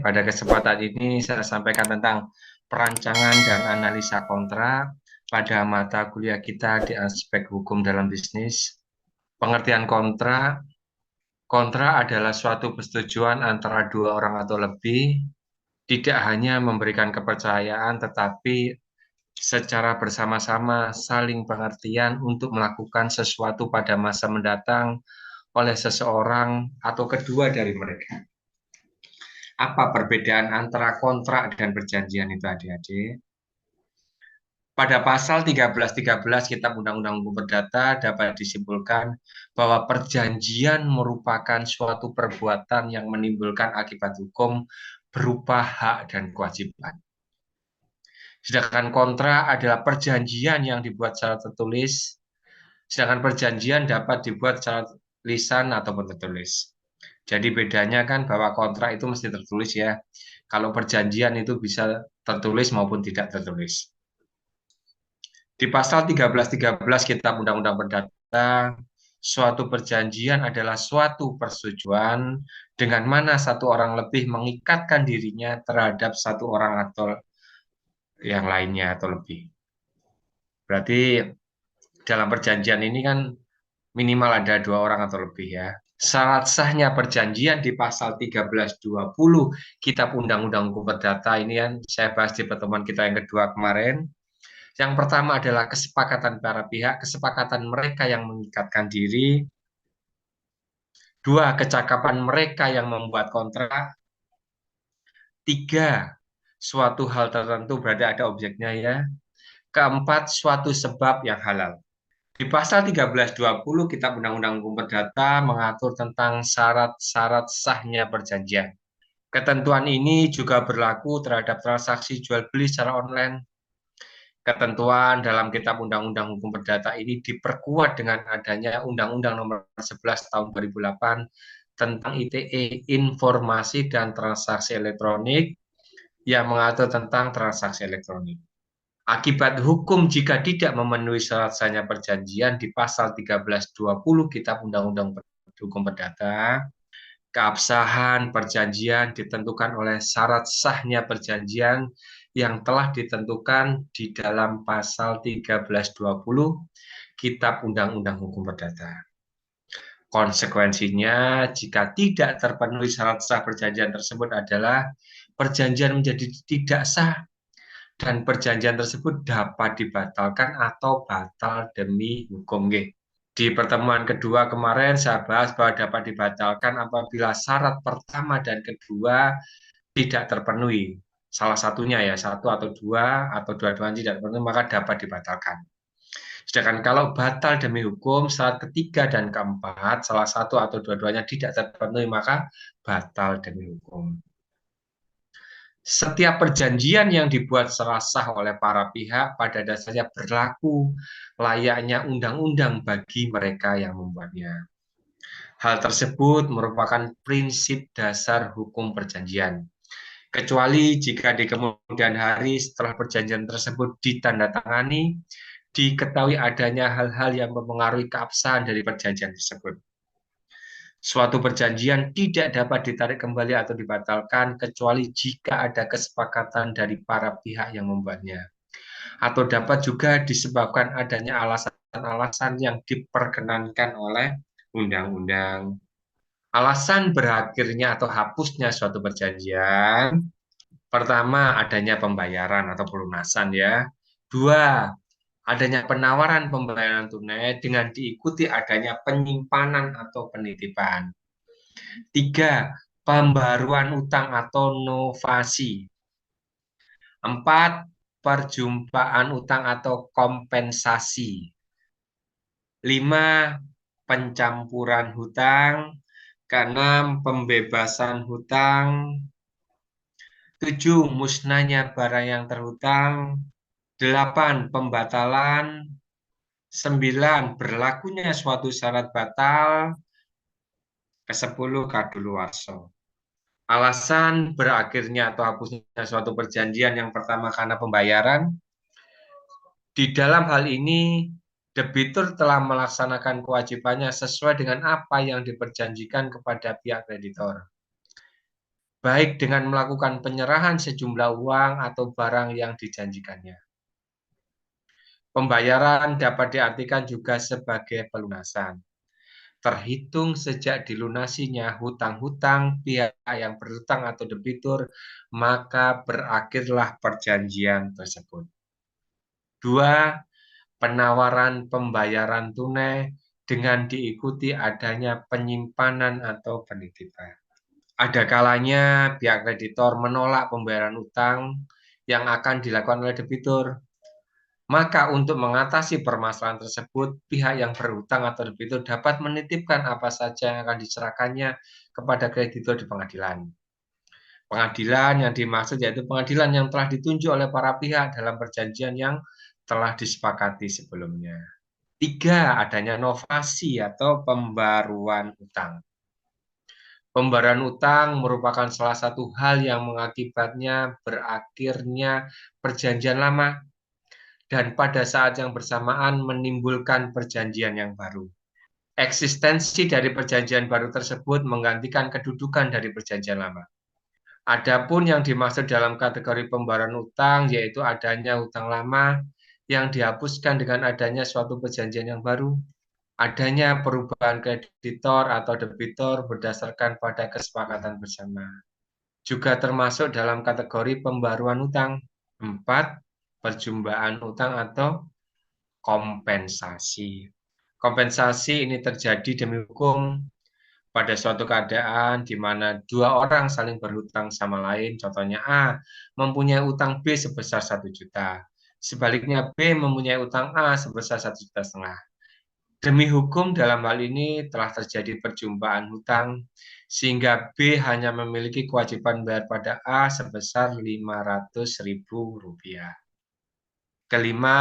pada kesempatan ini saya sampaikan tentang perancangan dan analisa kontrak pada mata kuliah kita di aspek hukum dalam bisnis. Pengertian kontrak, kontrak adalah suatu persetujuan antara dua orang atau lebih, tidak hanya memberikan kepercayaan tetapi secara bersama-sama saling pengertian untuk melakukan sesuatu pada masa mendatang oleh seseorang atau kedua dari mereka. Apa perbedaan antara kontrak dan perjanjian itu, adik-adik? Pada pasal 1313 Kitab Undang-Undang Hukum Perdata dapat disimpulkan bahwa perjanjian merupakan suatu perbuatan yang menimbulkan akibat hukum berupa hak dan kewajiban. Sedangkan kontrak adalah perjanjian yang dibuat secara tertulis, sedangkan perjanjian dapat dibuat secara lisan ataupun tertulis. Jadi bedanya kan bahwa kontrak itu mesti tertulis ya. Kalau perjanjian itu bisa tertulis maupun tidak tertulis. Di pasal 1313 Kitab Undang-Undang Perdata, suatu perjanjian adalah suatu persetujuan dengan mana satu orang lebih mengikatkan dirinya terhadap satu orang atau yang lainnya atau lebih. Berarti dalam perjanjian ini kan minimal ada dua orang atau lebih ya. Syarat sahnya perjanjian di pasal 1320 Kitab Undang-Undang Hukum Perdata ini kan saya bahas di pertemuan kita yang kedua kemarin. Yang pertama adalah kesepakatan para pihak, kesepakatan mereka yang mengikatkan diri. Dua, kecakapan mereka yang membuat kontrak. Tiga, suatu hal tertentu berarti ada objeknya ya. Keempat, suatu sebab yang halal. Di pasal 1320 Kitab Undang-Undang Hukum Perdata mengatur tentang syarat-syarat sahnya perjanjian. Ketentuan ini juga berlaku terhadap transaksi jual beli secara online. Ketentuan dalam Kitab Undang-Undang Hukum Perdata ini diperkuat dengan adanya Undang-Undang Nomor 11 Tahun 2008 tentang ITE, Informasi dan Transaksi Elektronik, yang mengatur tentang transaksi elektronik. Akibat hukum jika tidak memenuhi syarat sahnya perjanjian di pasal 1320 Kitab Undang-Undang Hukum Perdata, keabsahan perjanjian ditentukan oleh syarat sahnya perjanjian yang telah ditentukan di dalam pasal 1320 Kitab Undang-Undang Hukum Perdata. Konsekuensinya, jika tidak terpenuhi syarat sah perjanjian tersebut adalah perjanjian menjadi tidak sah dan perjanjian tersebut dapat dibatalkan atau batal demi hukum. Di pertemuan kedua kemarin saya bahas bahwa dapat dibatalkan apabila syarat pertama dan kedua tidak terpenuhi. Salah satunya ya, satu atau dua-duanya tidak terpenuhi, maka dapat dibatalkan. Sedangkan kalau batal demi hukum, syarat ketiga dan keempat, salah satu atau dua-duanya tidak terpenuhi, maka batal demi hukum. Setiap perjanjian yang dibuat secara sah oleh para pihak pada dasarnya berlaku layaknya undang-undang bagi mereka yang membuatnya. Hal tersebut merupakan prinsip dasar hukum perjanjian. Kecuali jika di kemudian hari setelah perjanjian tersebut ditandatangani, diketahui adanya hal-hal yang mempengaruhi keabsahan dari perjanjian tersebut. Suatu perjanjian tidak dapat ditarik kembali atau dibatalkan kecuali jika ada kesepakatan dari para pihak yang membuatnya. Atau dapat juga disebabkan adanya alasan-alasan yang diperkenankan oleh undang-undang. Alasan berakhirnya atau hapusnya suatu perjanjian, pertama adanya pembayaran atau pelunasan ya. Dua, adanya penawaran pembayaran tunai dengan diikuti adanya penyimpanan atau penitipan. Tiga, pembaruan utang atau novasi. Empat, perjumpaan utang atau kompensasi. Lima, pencampuran hutang. Keenam, pembebasan hutang. Tujuh, musnahnya barang yang terhutang. Delapan, pembatalan. Sembilan, berlakunya suatu syarat batal. Kesepuluh, kadaluarsa. Alasan berakhirnya atau hapusnya suatu perjanjian yang pertama karena pembayaran. Di dalam hal ini, debitur telah melaksanakan kewajibannya sesuai dengan apa yang diperjanjikan kepada pihak kreditor. baik dengan melakukan penyerahan sejumlah uang atau barang yang dijanjikannya. Pembayaran dapat diartikan juga sebagai pelunasan, terhitung sejak dilunasinya hutang-hutang pihak yang berhutang atau debitur, maka berakhirlah perjanjian tersebut. 2. Penawaran pembayaran tunai dengan diikuti adanya penyimpanan atau penitipan. Ada kalanya pihak kreditor menolak pembayaran utang yang akan dilakukan oleh debitur. Maka untuk mengatasi permasalahan tersebut, pihak yang berhutang atau debitur dapat menitipkan apa saja yang akan diserahkannya kepada kreditur di pengadilan. Pengadilan yang dimaksud yaitu pengadilan yang telah ditunjuk oleh para pihak dalam perjanjian yang telah disepakati sebelumnya. 3. Adanya novasi atau pembaruan utang. Pembayaran utang merupakan salah satu hal yang mengakibatnya berakhirnya perjanjian lama dan pada saat yang bersamaan menimbulkan perjanjian yang baru. Eksistensi dari perjanjian baru tersebut menggantikan kedudukan dari perjanjian lama. Adapun yang dimaksud dalam kategori pembayaran utang yaitu adanya utang lama yang dihapuskan dengan adanya suatu perjanjian yang baru, adanya perubahan kreditor atau debitor berdasarkan pada kesepakatan bersama. Juga termasuk dalam kategori pembaruan utang. 4. Perjumpaan utang atau kompensasi. Kompensasi ini terjadi demi hukum pada suatu keadaan di mana dua orang saling berhutang sama lain. Contohnya A mempunyai utang B sebesar 1 juta. Sebaliknya B mempunyai utang A sebesar 1,5 juta. Demi hukum dalam hal ini telah terjadi perjumpaan hutang sehingga B hanya memiliki kewajiban bayar pada A sebesar Rp500.000. Kelima,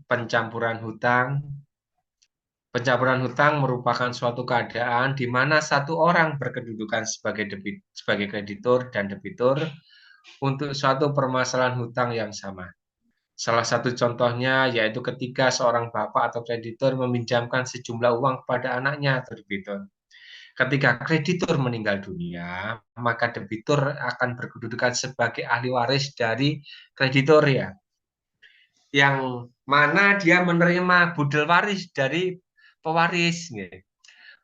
pencampuran hutang. Pencampuran hutang merupakan suatu keadaan di mana satu orang berkedudukan sebagai kreditur dan debitur untuk suatu permasalahan hutang yang sama. Salah satu contohnya yaitu ketika seorang bapak atau kreditur meminjamkan sejumlah uang kepada anaknya atau debitur. Ketika kreditur meninggal dunia, maka debitur akan berkedudukan sebagai ahli waris dari kreditur ya, yang mana dia menerima budel waris dari pewaris.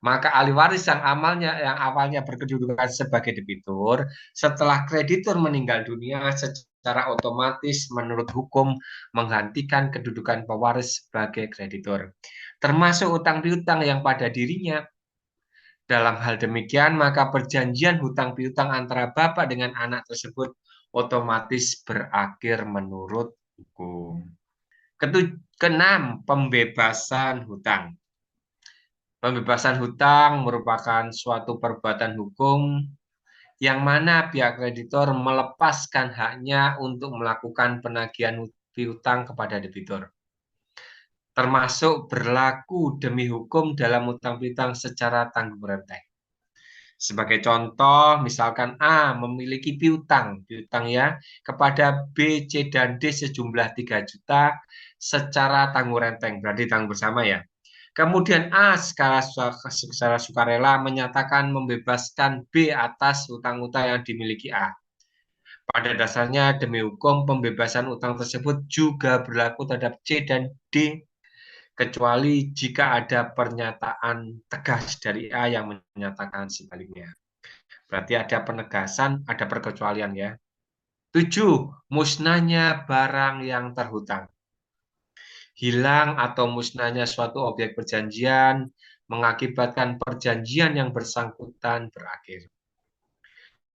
Maka ahli waris yang awalnya berkedudukan sebagai debitur, setelah kreditur meninggal dunia secara otomatis menurut hukum menggantikan kedudukan pewaris sebagai kreditur, termasuk utang piutang yang pada dirinya. Dalam hal demikian, maka perjanjian hutang piutang antara bapak dengan anak tersebut otomatis berakhir menurut hukum. Keenam, pembebasan hutang. Pembebasan hutang merupakan suatu perbuatan hukum yang mana pihak kreditor melepaskan haknya untuk melakukan penagihan piutang kepada debitur, termasuk berlaku demi hukum dalam utang piutang secara tanggung renteng. Sebagai contoh, misalkan A memiliki piutang ya kepada B, C, dan D sejumlah 3 juta secara tanggung renteng, berarti tanggung bersama ya. Kemudian A secara sukarela menyatakan membebaskan B atas utang-utang yang dimiliki A. Pada dasarnya demi hukum pembebasan utang tersebut juga berlaku terhadap C dan D kecuali jika ada pernyataan tegas dari A yang menyatakan sebaliknya. Berarti ada penegasan, ada perkecualian ya. 7. Musnahnya barang yang terhutang. Hilang atau musnahnya suatu objek perjanjian mengakibatkan perjanjian yang bersangkutan berakhir.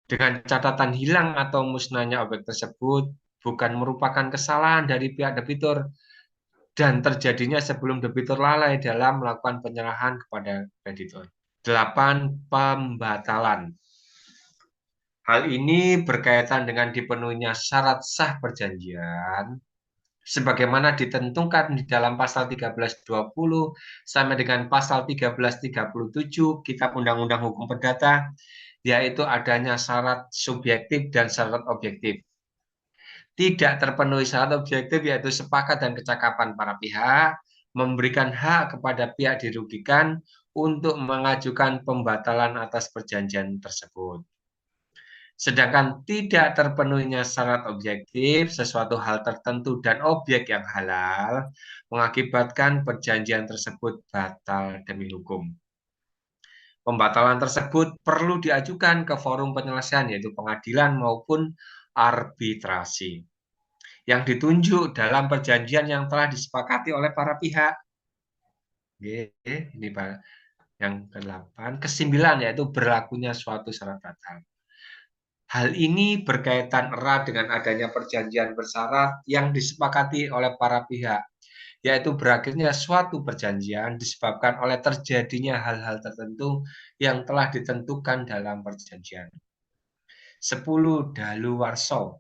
Dengan catatan hilang atau musnahnya objek tersebut bukan merupakan kesalahan dari pihak debitur dan terjadinya sebelum debitur lalai dalam melakukan penyerahan kepada kreditur. 8. Pembatalan. Hal ini berkaitan dengan dipenuhinya syarat sah perjanjian sebagaimana ditentukan di dalam pasal 1320 sampai dengan pasal 1337 Kitab Undang-Undang Hukum Perdata, yaitu adanya syarat subjektif dan syarat objektif. Tidak terpenuhi syarat objektif yaitu sepakat dan kecakapan para pihak, memberikan hak kepada pihak dirugikan untuk mengajukan pembatalan atas perjanjian tersebut. Sedangkan tidak terpenuhinya syarat objektif, sesuatu hal tertentu dan objek yang halal mengakibatkan perjanjian tersebut batal demi hukum. Pembatalan tersebut perlu diajukan ke forum penyelesaian, yaitu pengadilan maupun arbitrasi, yang ditunjuk dalam perjanjian yang telah disepakati oleh para pihak. Oke, ini Pak. Yang ke-8, ke-9 yaitu berlakunya suatu syarat batal. Hal ini berkaitan erat dengan adanya perjanjian bersyarat yang disepakati oleh para pihak, yaitu berakhirnya suatu perjanjian disebabkan oleh terjadinya hal-hal tertentu yang telah ditentukan dalam perjanjian. 10. Daluwarsa.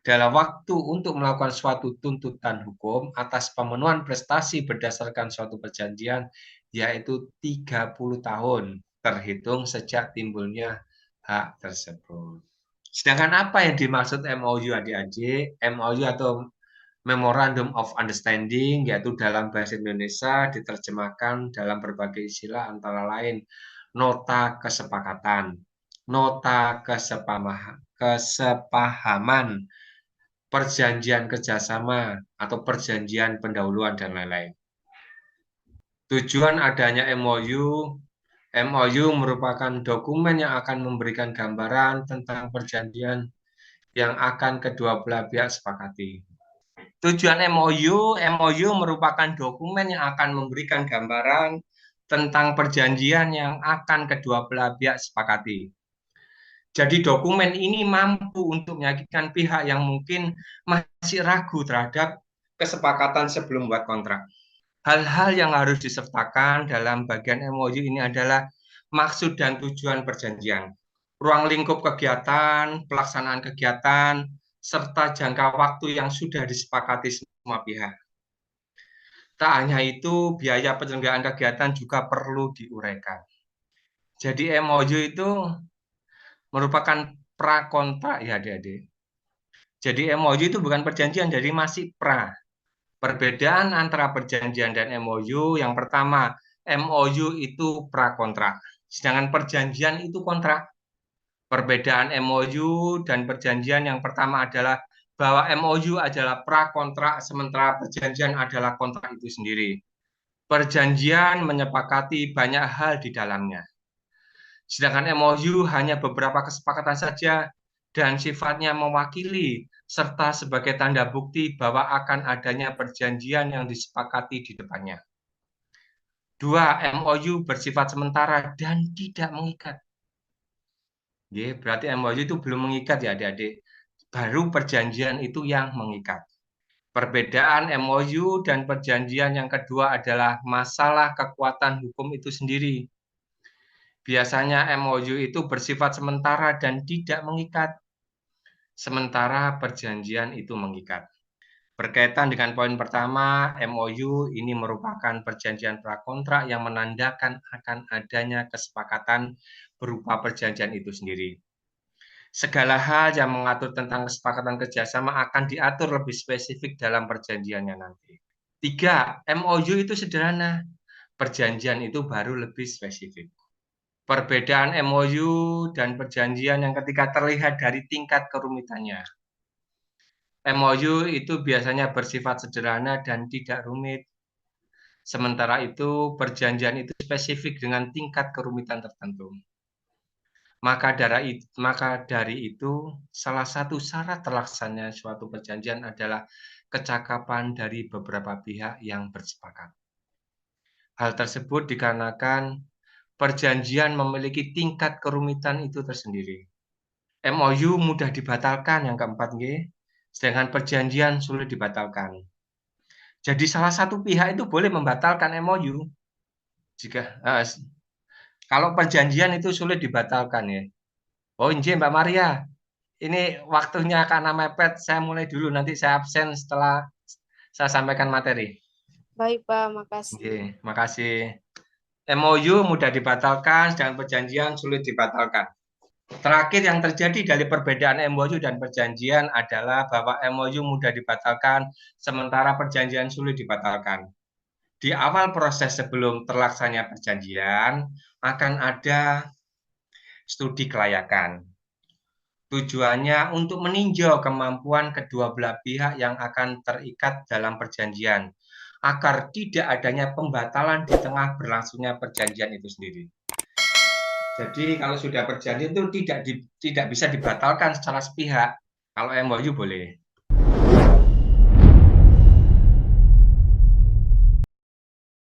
Dalam waktu untuk melakukan suatu tuntutan hukum atas pemenuhan prestasi berdasarkan suatu perjanjian, yaitu 30 tahun terhitung sejak timbulnya hak tersebut. Sedangkan apa yang dimaksud MOU adik-adik? MOU atau Memorandum of Understanding, yaitu dalam bahasa Indonesia diterjemahkan dalam berbagai istilah antara lain nota kesepakatan, nota kesepahaman, perjanjian kerjasama, atau perjanjian pendahuluan, dan lain-lain. Tujuan adanya MOU merupakan dokumen yang akan memberikan gambaran tentang perjanjian yang akan kedua belah pihak sepakati. Tujuan MOU merupakan dokumen yang akan memberikan gambaran tentang perjanjian yang akan kedua belah pihak sepakati. Jadi dokumen ini mampu untuk meyakinkan pihak yang mungkin masih ragu terhadap kesepakatan sebelum buat kontrak. Hal-hal yang harus disertakan dalam bagian MOU ini adalah maksud dan tujuan perjanjian, ruang lingkup kegiatan, pelaksanaan kegiatan, serta jangka waktu yang sudah disepakati semua pihak. Tak hanya itu, biaya penyelenggaraan kegiatan juga perlu diuraikan. Jadi MOU itu merupakan prakontrak ya adik-adik. Jadi MOU itu bukan perjanjian, jadi masih pra. Perbedaan antara perjanjian dan MOU, yang pertama, MOU itu prakontrak, sedangkan perjanjian itu kontrak. Perbedaan MOU dan perjanjian yang pertama adalah bahwa MOU adalah prakontrak, sementara perjanjian adalah kontrak itu sendiri. Perjanjian menyepakati banyak hal di dalamnya. Sedangkan MOU hanya beberapa kesepakatan saja dan sifatnya mewakili serta sebagai tanda bukti bahwa akan adanya perjanjian yang disepakati di depannya. 2. MOU bersifat sementara dan tidak mengikat. Berarti MOU itu belum mengikat ya adik-adik. Baru perjanjian itu yang mengikat. Perbedaan MOU dan perjanjian yang kedua adalah masalah kekuatan hukum itu sendiri. Biasanya MOU itu bersifat sementara dan tidak mengikat, sementara perjanjian itu mengikat. Berkaitan dengan poin pertama, MOU ini merupakan perjanjian prakontrak yang menandakan akan adanya kesepakatan berupa perjanjian itu sendiri. Segala hal yang mengatur tentang kesepakatan kerjasama akan diatur lebih spesifik dalam perjanjiannya nanti. 3. MOU itu sederhana, perjanjian itu baru lebih spesifik. Perbedaan MOU dan perjanjian yang ketiga terlihat dari tingkat kerumitannya. MOU itu biasanya bersifat sederhana dan tidak rumit. Sementara itu, perjanjian itu spesifik dengan tingkat kerumitan tertentu. Maka dari itu, salah satu syarat terlaksananya suatu perjanjian adalah kecakapan dari beberapa pihak yang bersepakat. Hal tersebut dikarenakan perjanjian memiliki tingkat kerumitan itu tersendiri. MOU mudah dibatalkan, yang keempat, sedangkan perjanjian sulit dibatalkan. Jadi salah satu pihak itu boleh membatalkan MOU jika kalau perjanjian itu sulit dibatalkan ya. Oh, injil Mbak Maria, ini waktunya karena mepet, saya mulai dulu, nanti saya absen setelah saya sampaikan materi. Baik, Pak, makasih. Oke, makasih. MOU mudah dibatalkan, sedangkan perjanjian sulit dibatalkan. Terakhir yang terjadi dari perbedaan MOU dan perjanjian adalah bahwa MOU mudah dibatalkan, sementara perjanjian sulit dibatalkan. Di awal proses sebelum terlaksananya perjanjian, akan ada studi kelayakan. Tujuannya untuk meninjau kemampuan kedua belah pihak yang akan terikat dalam perjanjian, agar tidak adanya pembatalan di tengah berlangsungnya perjanjian itu sendiri. Jadi kalau sudah perjanjian itu tidak bisa dibatalkan secara sepihak. Kalau MOU boleh.